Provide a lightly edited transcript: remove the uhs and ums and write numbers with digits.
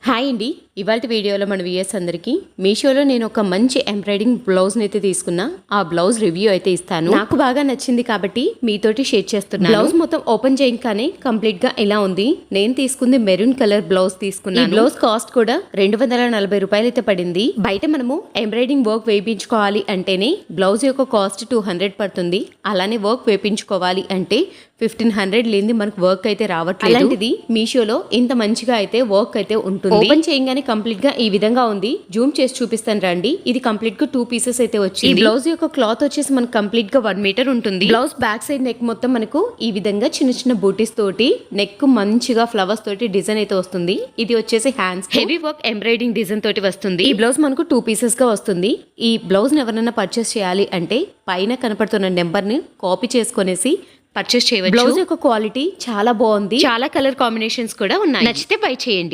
Hi అండి, ఇవాళ వీడియోలో మన వ్యూయర్స్ అందరికీ మీషోలో నేను ఒక మంచి ఎంబ్రాయిడింగ్ బ్లౌజ్ని అయితే తీసుకున్నా. ఆ బ్లౌజ్ రివ్యూ అయితే ఇస్తాను. నాకు బాగా నచ్చింది కాబట్టి మీతోటి షేర్ చేస్తున్నాను. బ్లౌజ్ మొత్తం ఓపెన్ చేయగానే కంప్లీట్ గా ఇలా ఉంది. నేను తీసుకుంది మెరూన్ కలర్ బ్లౌజ్ తీసుకున్నాను. ఈ బ్లౌజ్ కాస్ట్ కూడా 240 రూపాయలు అయితే పడింది. బయట మనము ఎంబ్రాయిడింగ్ వర్క్ వేయించుకోవాలి అంటేనే బ్లౌజ్ యొక్క కాస్ట్ 200 పడుతుంది. అలానే వర్క్ వేయించుకోవాలి అంటే 1500 లేనిది మనకు వర్క్ అయితే రావట్లేదు. అలాంటిది మీషోలో ఇంత మంచిగా అయితే వర్క్ అయితే ఉంటుంది. ఓపెన్ చేయగానే కంప్లీట్ గా ఈ విధంగా ఉంది. జూమ్ చేసి చూపిస్తాను రండి. ఇది కంప్లీట్ గా 2 పీసెస్ అయితే వచ్చింది. ఈ బ్లౌజ్ యొక్క క్లాత్ వచ్చేసి మనకు కంప్లీట్ గా 1 మీటర్ ఉంటుంది. బ్లౌజ్ బ్యాక్ సైడ్ నెక్ మొత్తం మనకు ఈ విధంగా చిన్న చిన్న బూటీస్ తోటి నెక్ మంచిగా ఫ్లవర్స్ తోటి డిజైన్ అయితే వస్తుంది. ఇది వచ్చేసి hands heavy work embroidering design తోటి వస్తుంది. ఈ బ్లౌజ్ మనకు 2 పీసెస్ గా వస్తుంది. ఈ బ్లౌజ్ ఎవరైనా పర్చేస్ చేయాలి అంటే పైన కనపడుతున్న నెంబర్ ని కాపీ చేసుకునేసి పర్చేస్ చేయవచ్చు. బ్లౌజ్ యొక్క క్వాలిటీ చాలా బాగుంది. చాలా కలర్ కాంబినేషన్స్ కూడా ఉన్నాయి. నచ్చితే బై చేయండి.